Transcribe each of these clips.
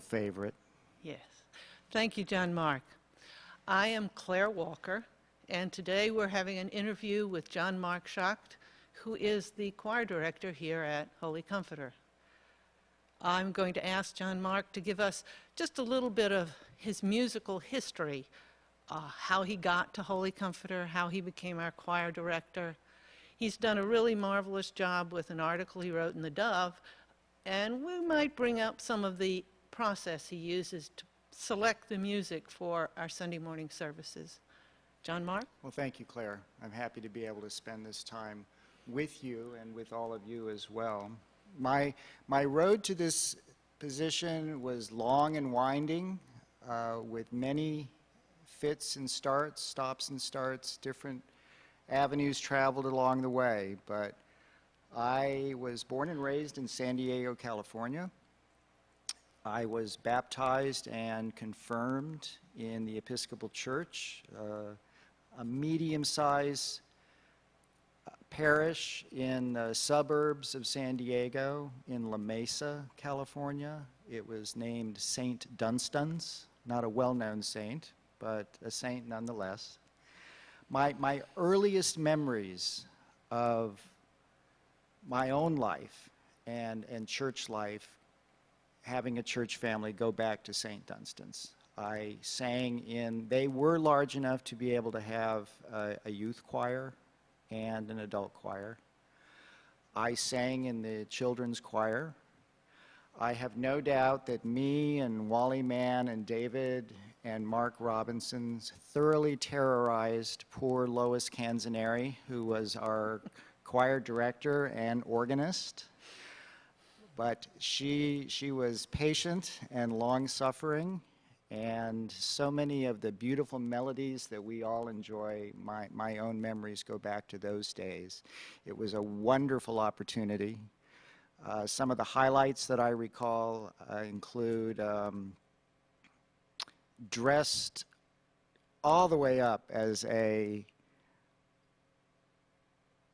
personal favorite. Yes. Thank you, John Mark. I am Claire Walker, and today we're having an interview with JohnMark Schacht, who is the choir director here at Holy Comforter. I'm going to ask JohnMark to give us just a little bit of his musical history, how he got to Holy Comforter, how he became our choir director. He's done a really marvelous job with an article he wrote in The Dove, and we might bring up some of the process he uses to select the music for our Sunday morning services. JohnMark? Well, thank you, Claire. I'm happy to be able to spend this time with you and with all of you as well. My road to this position was long and winding, with many fits and starts, stops and starts, different avenues traveled along the way. But I was born and raised in San Diego, California. I was baptized and confirmed in the Episcopal Church, a medium-sized parish in the suburbs of San Diego in La Mesa, California. It was named St. Dunstan's, not a well-known saint, but a saint nonetheless. My earliest memories of my own life and church life, having a church family, go back to St. Dunstan's. I sang in, they were large enough to be able to have a youth choir and an adult choir. I sang in the children's choir. I have no doubt that me and Wally Mann and David and Mark Robinson thoroughly terrorized poor Lois Canzaneri, who was our choir director and organist. But she was patient and long-suffering, and so many of the beautiful melodies that we all enjoy, my own memories go back to those days. It was a wonderful opportunity. Some of the highlights that I recall include dressed all the way up as a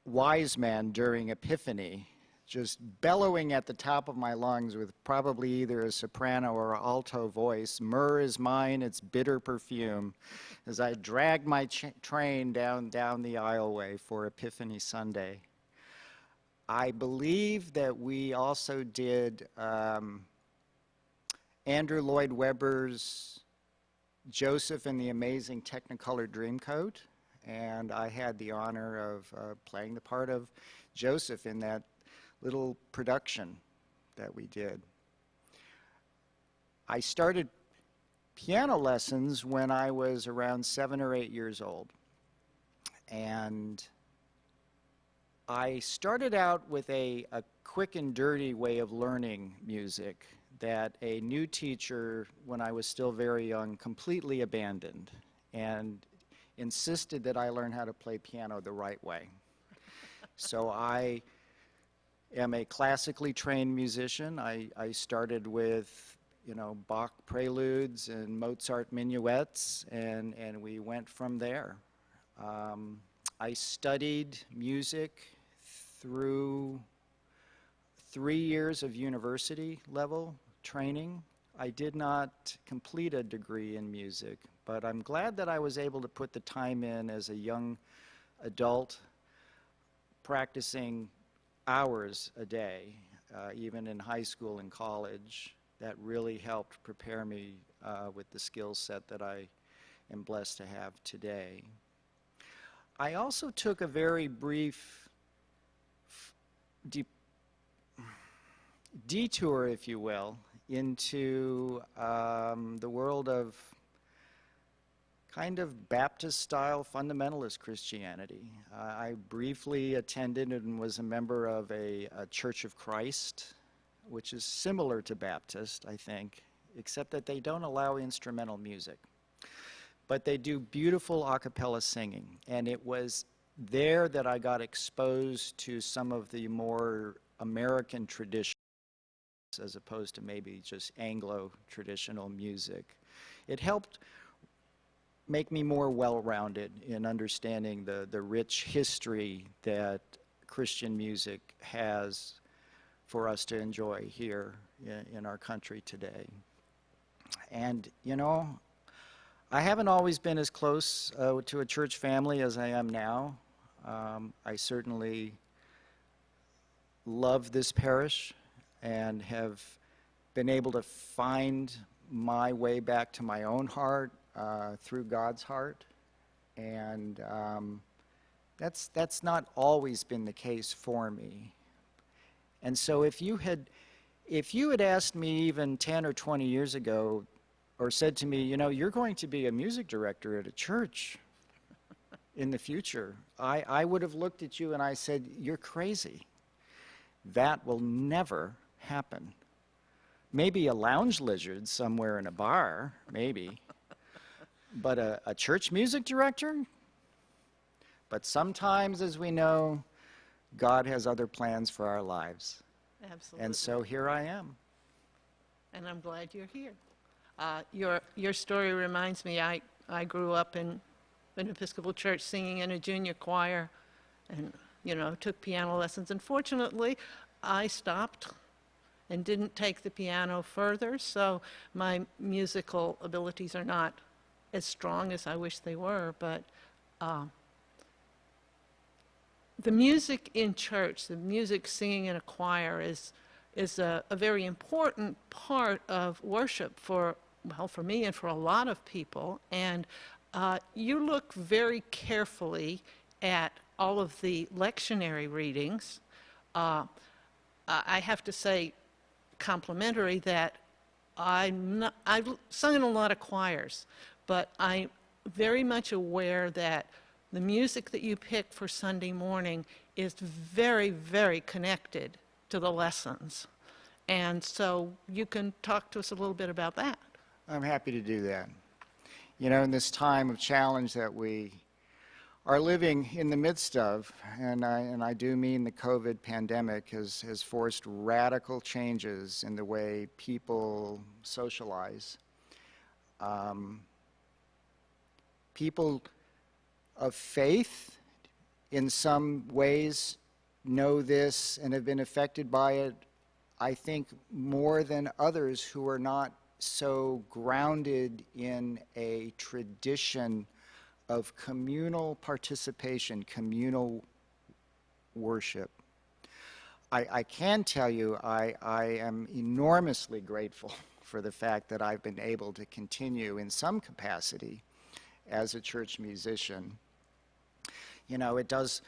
wise man during Epiphany, just bellowing at the top of my lungs with probably either a soprano or alto voice, "Myrrh is mine, its bitter perfume," as I dragged my train down the aisleway for Epiphany Sunday. I believe that we also did Andrew Lloyd Webber's Joseph and the Amazing Technicolor Dreamcoat, and I had the honor of playing the part of Joseph in that little production that we did. I started piano lessons when I was around 7 or 8 years old, and I started out with a quick and dirty way of learning music that a new teacher, when I was still very young, completely abandoned and insisted that I learn how to play piano the right way. So I am a classically trained musician. I started with, Bach preludes and Mozart minuets, and we went from there. I studied music through 3 years of university level training. I did not complete a degree in music, but I'm glad that I was able to put the time in as a young adult, practicing hours a day, even in high school and college. That really helped prepare me with the skill set that I am blessed to have today. I also took a very brief detour, if you will, into the world of kind of Baptist-style fundamentalist Christianity. I briefly attended and was a member of a Church of Christ, which is similar to Baptist, I think, except that they don't allow instrumental music. But they do beautiful a cappella singing, and it was there that I got exposed to some of the more American traditions as opposed to maybe just Anglo traditional music. It helped make me more well-rounded in understanding the rich history that Christian music has for us to enjoy here in our country today. And, you know, I haven't always been as close to a church family as I am now. I certainly love this parish and have been able to find my way back to my own heart through God's heart. And that's not always been the case for me. And so if you had asked me even 10 or 20 years ago, or said to me, you know, you're going to be a music director at a church in the future, I would have looked at you and I said, you're crazy. That will never happen. Maybe a lounge lizard somewhere in a bar, maybe. But a church music director? But sometimes, as we know, God has other plans for our lives. Absolutely. And so here I am. And I'm glad you're here. Your story reminds me, I grew up in an Episcopal church singing in a junior choir and, you know, took piano lessons. Unfortunately, I stopped and didn't take the piano further, so my musical abilities are not as strong as I wish they were, but the music in church, the music singing in a choir is a very important part of worship for me and for a lot of people. And you look very carefully at all of the lectionary readings. I have to say, complimentary, that I've sung in a lot of choirs, but I'm very much aware that the music that you pick for Sunday morning is very, very connected to the lessons. And so you can talk to us a little bit about that. I'm happy to do that. You know, in this time of challenge that we are living in the midst of, and I do mean the COVID pandemic has forced radical changes in the way people socialize. People of faith in some ways know this and have been affected by it, I think, more than others who are not so grounded in a tradition of communal participation, communal worship. I can tell you I am enormously grateful for the fact that I've been able to continue in some capacity as a church musician. You know, it does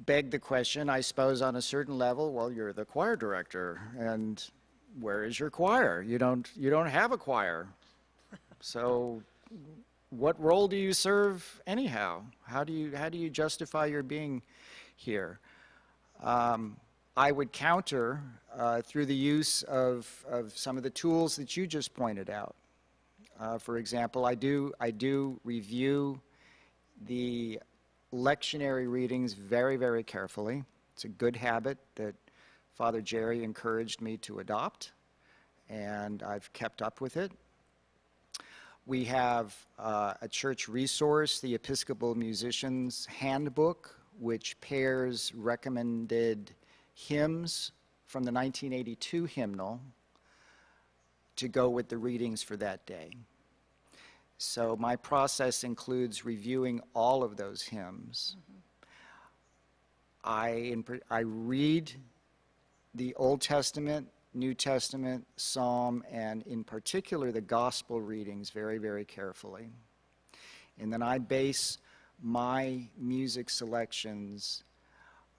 beg the question, I suppose, on a certain level, well, you're the choir director, and where is your choir? You don't have a choir. So what role do you serve anyhow? How do you justify your being here? I would counter through the use of some of the tools that you just pointed out. For example, I do review the lectionary readings very, very carefully. It's a good habit that Father Jerry encouraged me to adopt, and I've kept up with it. We have a church resource, the Episcopal Musicians Handbook, which pairs recommended hymns from the 1982 hymnal to go with the readings for that day. So my process includes reviewing all of those hymns. Mm-hmm. I read the Old Testament, New Testament, Psalm, and in particular the Gospel readings very, very carefully. And then I base my music selections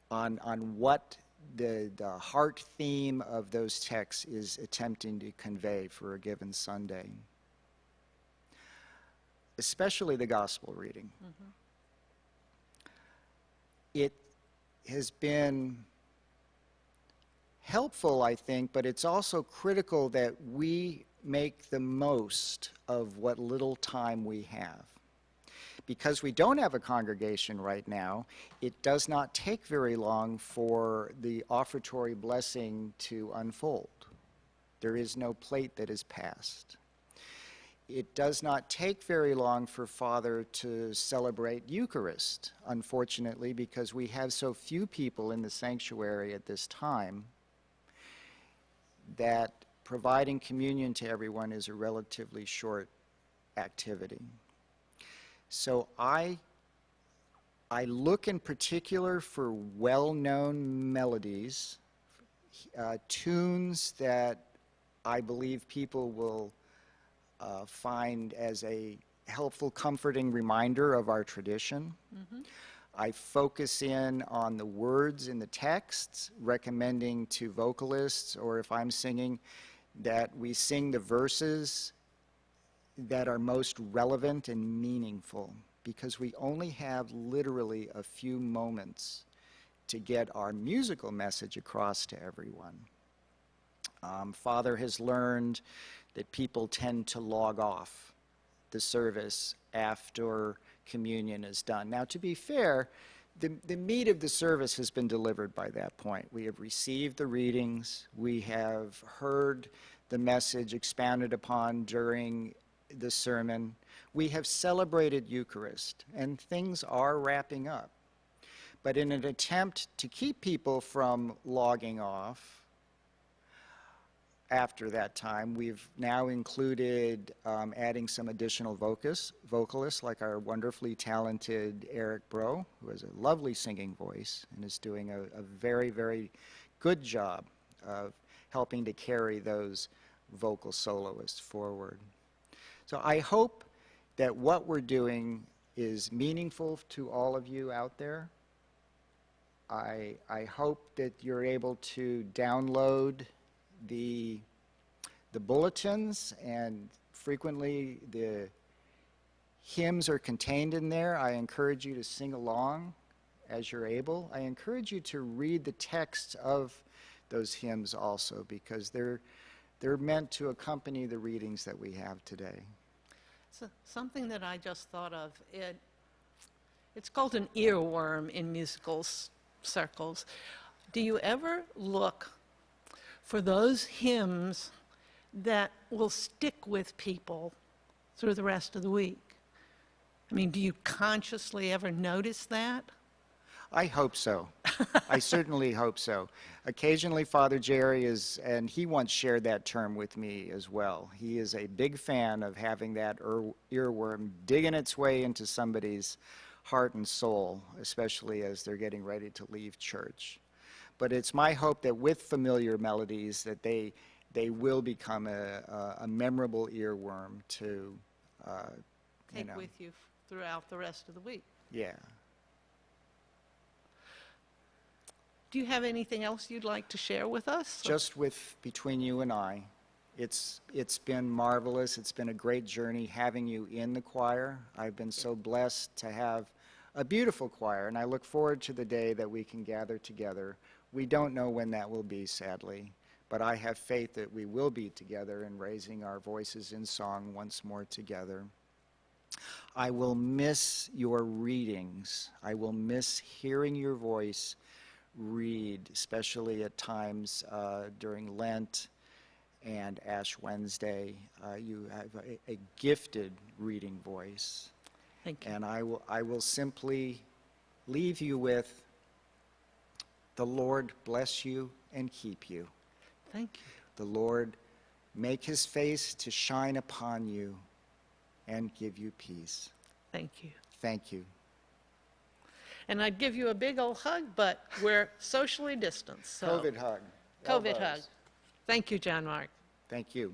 on what the heart theme of those texts is attempting to convey for a given Sunday. Especially the Gospel reading. Mm-hmm. It has been helpful, I think, but it's also critical that we make the most of what little time we have. Because we don't have a congregation right now, it does not take very long for the offertory blessing to unfold. There is no plate that is passed. It does not take very long for Father to celebrate Eucharist, unfortunately, because we have so few people in the sanctuary at this time that providing communion to everyone is a relatively short activity. So I look in particular for well-known melodies, tunes that I believe people will find as a helpful, comforting reminder of our tradition. I focus in on the words in the texts, recommending to vocalists, or if I'm singing, that we sing the verses that are most relevant and meaningful, because we only have literally a few moments to get our musical message across to everyone. Father has learned that people tend to log off the service after communion is done. Now, to be fair, the meat of the service has been delivered by that point. We have received the readings. We have heard the message expounded upon during the sermon. We have celebrated Eucharist, and things are wrapping up. But in an attempt to keep people from logging off, after that time, we've now included adding some additional vocalists, like our wonderfully talented Eric Bro, who has a lovely singing voice and is doing a very, very good job of helping to carry those vocal soloists forward. So I hope that what we're doing is meaningful to all of you out there. I hope that you're able to download the bulletins, and frequently the hymns are contained in there. I encourage you to sing along as you're able. I encourage you to read the texts of those hymns also, because they're meant to accompany the readings that we have today. So something that I just thought of, it's called an earworm in musical circles. Do you ever look for those hymns that will stick with people through the rest of the week? I mean, do you consciously ever notice that? I hope so. I certainly hope so. Occasionally, Father Jerry and he once shared that term with me as well. He is a big fan of having that earworm digging its way into somebody's heart and soul, especially as they're getting ready to leave church. But it's my hope that with familiar melodies that they will become a memorable earworm to Take with you throughout the rest of the week. Yeah. Do you have anything else you'd like to share with us? Just between you and I, it's been marvelous. It's been a great journey having you in the choir. I've been so blessed to have a beautiful choir, and I look forward to the day that we can gather together. We don't know when that will be, sadly, but I have faith that we will be together and raising our voices in song once more together. I will miss your readings. I will miss hearing your voice read, especially at times during Lent and Ash Wednesday. You have a gifted reading voice. Thank you. And I will simply leave you with, the Lord bless you and keep you. Thank you. The Lord make his face to shine upon you and give you peace. Thank you. Thank you. And I'd give you a big old hug, but we're socially distanced. So COVID hug. COVID Elbows. hug. Thank you, JohnMark. Thank you.